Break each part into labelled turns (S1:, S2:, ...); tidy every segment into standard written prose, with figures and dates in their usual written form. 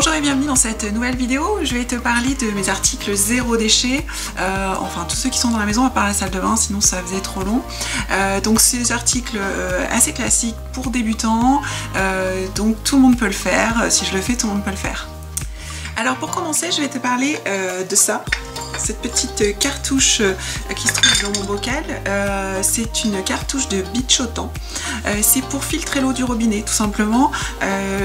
S1: Bonjour et bienvenue dans cette nouvelle vidéo. Je vais te parler de mes articles zéro déchet, enfin tous ceux qui sont dans la maison à part la salle de bain, sinon ça faisait trop long. Donc c'est des articles assez classiques pour débutants, donc tout le monde peut le faire. Si je le fais, tout le monde peut le faire. Alors pour commencer, je vais te parler de ça. Cette petite cartouche qui se trouve dans mon bocal, c'est une cartouche de Bichotan. C'est pour filtrer l'eau du robinet tout simplement.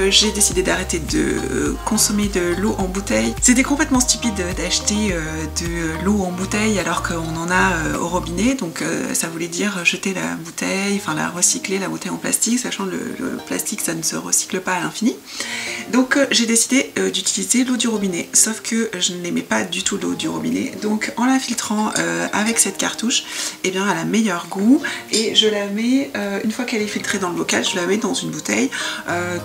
S1: J'ai décidé d'arrêter de consommer de l'eau en bouteille. C'était complètement stupide d'acheter de l'eau en bouteille alors qu'on en a au robinet. Donc ça voulait dire jeter la bouteille, enfin la recycler, la bouteille en plastique, sachant que le plastique ça ne se recycle pas à l'infini. Donc j'ai décidé d'utiliser l'eau du robinet, sauf que je n'aimais pas du tout l'eau du robinet. Donc en la filtrant avec cette cartouche, eh bien elle a meilleur goût et je la mets, une fois qu'elle est filtrée dans le bocal, je la mets dans une bouteille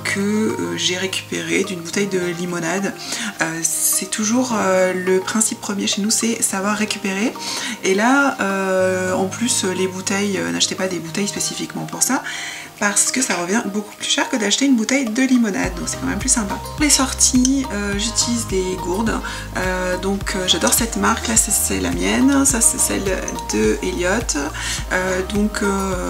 S1: que j'ai récupérée d'une bouteille de limonade. C'est toujours le principe premier chez nous, c'est savoir récupérer. Et là, en plus les bouteilles, n'achetez pas des bouteilles spécifiquement pour ça, parce que ça revient beaucoup plus cher que d'acheter une bouteille de limonade, donc c'est quand même plus sympa. Pour les sorties, j'utilise des gourdes, donc j'adore cette marque, là c'est la mienne, ça c'est celle de Elliott, donc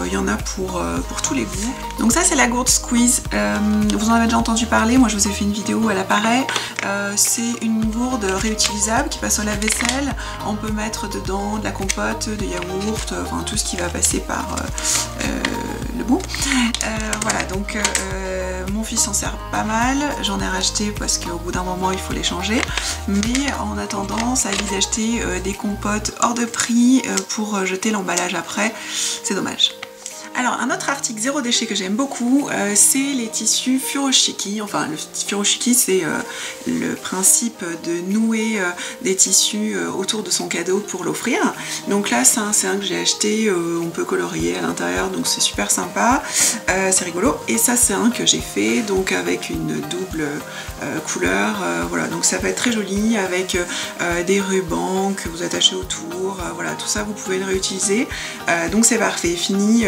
S1: il y en a pour tous les goûts. Donc ça c'est la gourde Squeeze, vous en avez déjà entendu parler, moi je vous ai fait une vidéo où elle apparaît. C'est une gourde réutilisable qui passe au lave-vaisselle, on peut mettre dedans de la compote, de yaourt, enfin tout ce qui va passer par le bout. Voilà, donc mon fils s'en sert pas mal, j'en ai racheté parce qu'au bout d'un moment il faut les changer, mais en attendant ça évite d'acheter des compotes hors de prix pour jeter l'emballage après, c'est dommage. Alors un autre article zéro déchet que j'aime beaucoup, c'est les tissus furoshiki. Enfin le furoshiki c'est le principe de nouer des tissus autour de son cadeau pour l'offrir. Donc là c'est un que j'ai acheté, on peut colorier à l'intérieur, donc c'est super sympa, c'est rigolo. Et ça c'est un que j'ai fait donc avec une double couleur, voilà, donc ça peut être très joli avec des rubans que vous attachez autour, voilà, tout ça vous pouvez le réutiliser, donc c'est parfait. Fini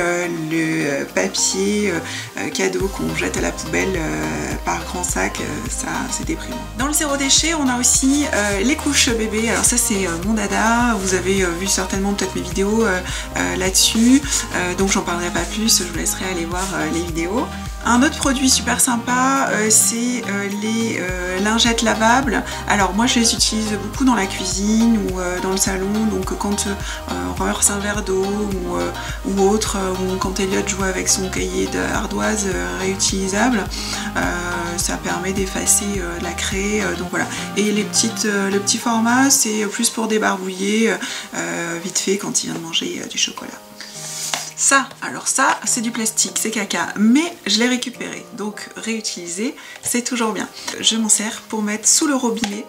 S1: le papier cadeau qu'on jette à la poubelle par grand sac, ça c'est déprimant. Dans le zéro déchet on a aussi les couches bébés. Alors ça c'est mon dada, vous avez vu certainement peut-être mes vidéos là-dessus, donc j'en parlerai pas plus, je vous laisserai aller voir les vidéos. Un autre produit super sympa, c'est les lingettes lavables. Alors moi je les utilise beaucoup dans la cuisine ou dans le salon, donc quand on renverse un verre d'eau ou autre, ou quand Elliott joue avec son cahier d'ardoise réutilisable, ça permet d'effacer la craie, donc voilà. Et le petit format c'est plus pour débarbouiller vite fait quand il vient de manger du chocolat. Ça, alors ça, c'est du plastique, c'est caca, mais je l'ai récupéré, donc réutiliser, c'est toujours bien. Je m'en sers pour mettre sous le robinet,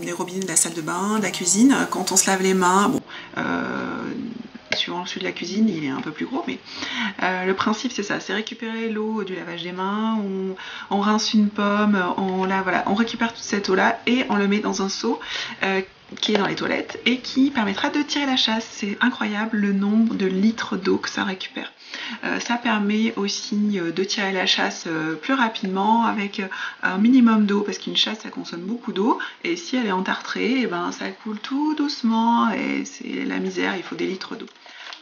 S1: les robinets de la salle de bain, de la cuisine, quand on se lave les mains, bon, suivant celui de la cuisine, il est un peu plus gros, mais le principe c'est ça, c'est récupérer l'eau du lavage des mains, on rince une pomme, voilà, on récupère toute cette eau-là et on le met dans un seau qui est dans les toilettes et qui permettra de tirer la chasse. C'est incroyable le nombre de litres d'eau que ça récupère. Ça permet aussi de tirer la chasse plus rapidement avec un minimum d'eau, parce qu'une chasse ça consomme beaucoup d'eau et si elle est entartrée, et ben, ça coule tout doucement et c'est la misère, il faut des litres d'eau.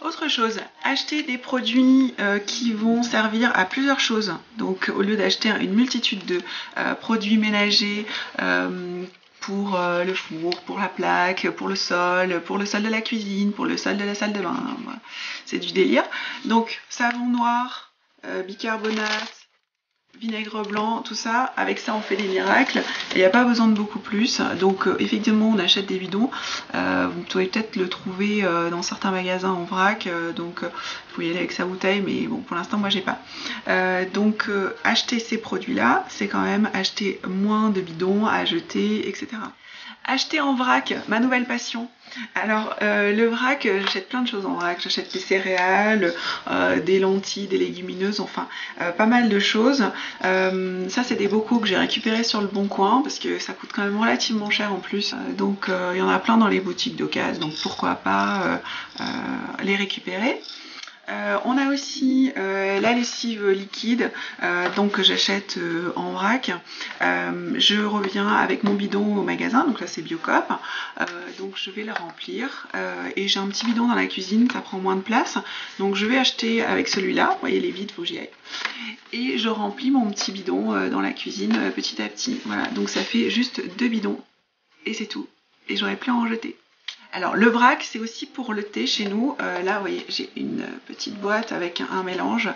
S1: Autre chose, acheter des produits qui vont servir à plusieurs choses. Donc au lieu d'acheter une multitude de produits ménagers pour le four, pour la plaque, pour le sol de la cuisine, pour le sol de la salle de bain, voilà. C'est du délire. Donc savon noir, bicarbonate, vinaigre blanc, tout ça, avec ça on fait des miracles, il n'y a pas besoin de beaucoup plus, donc effectivement on achète des bidons, vous pouvez peut-être le trouver dans certains magasins en vrac, donc il faut y aller avec sa bouteille, mais bon pour l'instant moi j'ai pas. Donc acheter ces produits là, c'est quand même acheter moins de bidons à jeter, etc. Acheter en vrac, ma nouvelle passion. Alors le vrac, j'achète plein de choses en vrac, j'achète des céréales, des lentilles, des légumineuses, enfin pas mal de choses. Ça c'est des bocaux que j'ai récupérés sur le Bon Coin parce que ça coûte quand même relativement cher en plus, donc il y en a plein dans les boutiques d'occasion, donc pourquoi pas les récupérer. On a aussi la lessive liquide, donc que j'achète en vrac. Je reviens avec mon bidon au magasin, donc là c'est Biocoop, donc je vais le remplir. Et j'ai un petit bidon dans la cuisine, ça prend moins de place, donc je vais acheter avec celui-là. Vous voyez, il est vide, faut que j'y aille. Et je remplis mon petit bidon dans la cuisine petit à petit. Voilà, donc ça fait juste 2 bidons et c'est tout. Et j'aurais pu en jeter. Alors le vrac, c'est aussi pour le thé chez nous. Là, vous voyez, j'ai une petite boîte avec un mélange.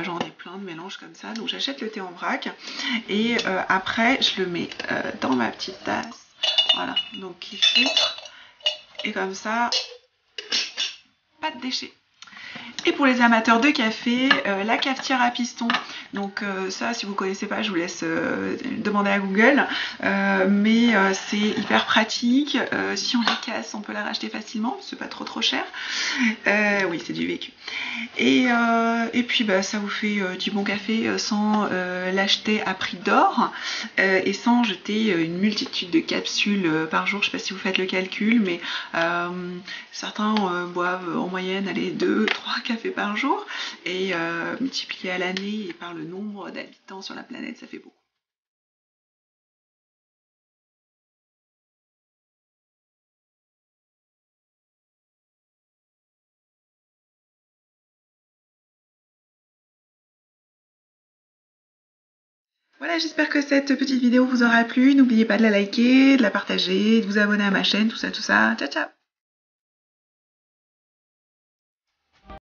S1: J'en ai plein de mélanges comme ça. Donc j'achète le thé en vrac. Et après, je le mets dans ma petite tasse. Voilà, donc qui filtre. Et comme ça, pas de déchets. Et pour les amateurs de café, la cafetière à piston. Donc ça, si vous ne connaissez pas, je vous laisse demander à Google. Mais c'est hyper pratique. Si on la casse, on peut la racheter facilement. C'est pas trop cher. Oui, c'est du vécu. Et puis bah, ça vous fait du bon café sans l'acheter à prix d'or et sans jeter une multitude de capsules par jour. Je ne sais pas si vous faites le calcul, mais certains boivent en moyenne 2-3 cafés par jour et multiplié à l'année et par le nombre d'habitants sur la planète, ça fait beaucoup. Voilà, j'espère que cette petite vidéo vous aura plu. N'oubliez pas de la liker, de la partager, de vous abonner à ma chaîne, tout ça, tout ça. Ciao, ciao!